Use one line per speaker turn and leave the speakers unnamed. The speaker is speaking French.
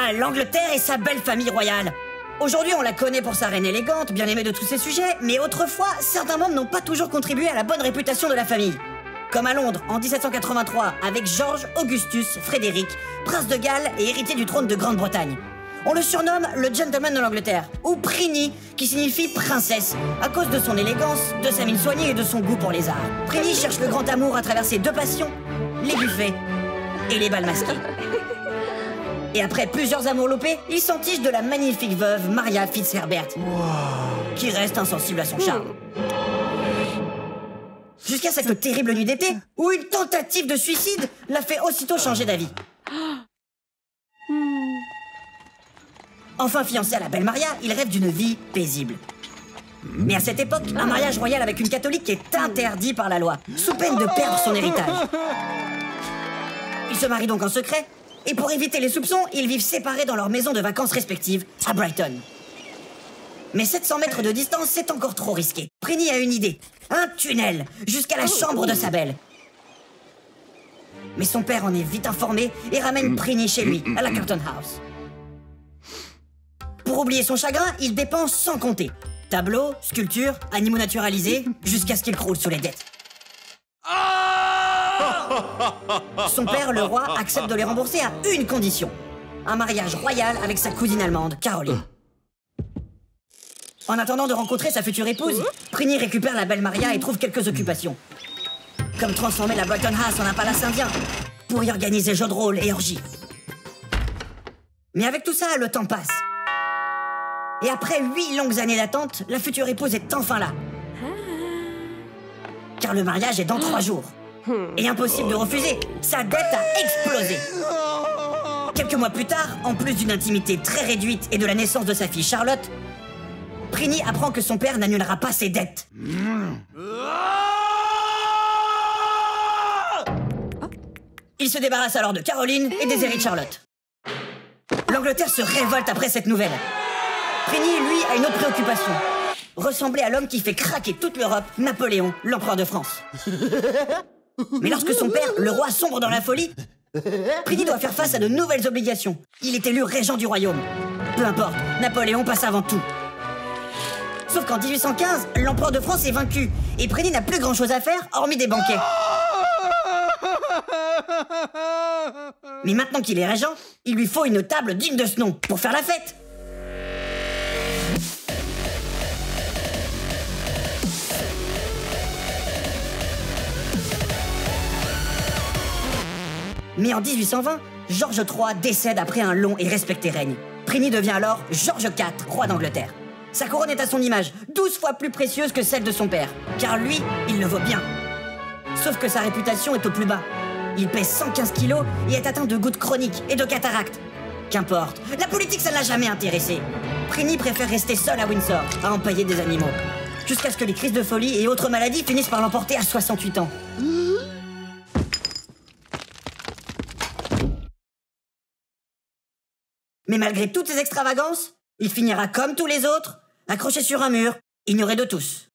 Ah, l'Angleterre et sa belle famille royale. Aujourd'hui, on la connaît pour sa reine élégante, bien aimée de tous ses sujets, mais autrefois, certains membres n'ont pas toujours contribué à la bonne réputation de la famille. Comme à Londres, en 1783, avec George Augustus Frédéric, prince de Galles et héritier du trône de Grande-Bretagne. On le surnomme le gentleman de l'Angleterre, ou Prini, qui signifie princesse, à cause de son élégance, de sa mine soignée et de son goût pour les arts. Prini cherche le grand amour à travers ses deux passions, les buffets et les bals masqués. Et après plusieurs amours loupés, il s'entiche de la magnifique veuve Maria Fitzherbert, qui reste insensible à son charme. Jusqu'à cette terrible nuit d'été, où une tentative de suicide l'a fait aussitôt changer d'avis. Enfin fiancé à la belle Maria, il rêve d'une vie paisible. Mais à cette époque, un mariage royal avec une catholique est interdit par la loi, sous peine de perdre son héritage. Ils se marient donc en secret, et pour éviter les soupçons, ils vivent séparés dans leurs maisons de vacances respectives à Brighton. Mais 700 mètres de distance, c'est encore trop risqué. Prini a une idée. Un tunnel, jusqu'à la chambre de sa belle. Mais son père en est vite informé et ramène Prini chez lui, à la Carlton House. Pour oublier son chagrin, il dépense sans compter. Tableaux, sculptures, animaux naturalisés, jusqu'à ce qu'il croule sous les dettes. Son père, le roi, accepte de les rembourser à une condition. Un mariage royal avec sa cousine allemande, Caroline. En attendant de rencontrer sa future épouse, Prini récupère la belle Maria et trouve quelques occupations. Comme transformer la Brighton House en un palace indien, pour y organiser jeux de rôle et orgies. Mais avec tout ça, le temps passe. Et après 8 longues années d'attente, la future épouse est enfin là. Car le mariage est dans 3 jours. Et impossible de refuser, sa dette a explosé. Quelques mois plus tard, en plus d'une intimité très réduite et de la naissance de sa fille Charlotte, Prini apprend que son père n'annulera pas ses dettes. Il se débarrasse alors de Caroline et déshérite Charlotte. L'Angleterre se révolte après cette nouvelle. Prini, lui, a une autre préoccupation. Ressembler à l'homme qui fait craquer toute l'Europe, Napoléon, l'empereur de France. Mais lorsque son père, le roi, sombre dans la folie, Prini doit faire face à de nouvelles obligations. Il est élu régent du royaume. Peu importe, Napoléon passe avant tout. Sauf qu'en 1815, l'empereur de France est vaincu, et Prini n'a plus grand-chose à faire, hormis des banquets. Mais maintenant qu'il est régent, il lui faut une table digne de ce nom, pour faire la fête. Mais en 1820, George III décède après un long et respecté règne. Prini devient alors George IV, roi d'Angleterre. Sa couronne est à son image, 12 fois plus précieuse que celle de son père. Car lui, il le vaut bien. Sauf que sa réputation est au plus bas. Il pèse 115 kilos et est atteint de gouttes chroniques et de cataractes. Qu'importe, la politique ça ne l'a jamais intéressé. Prini préfère rester seul à Windsor, à empailler des animaux. Jusqu'à ce que les crises de folie et autres maladies finissent par l'emporter à 68 ans. Mais malgré toutes ces extravagances, il finira comme tous les autres, accroché sur un mur, ignoré de tous.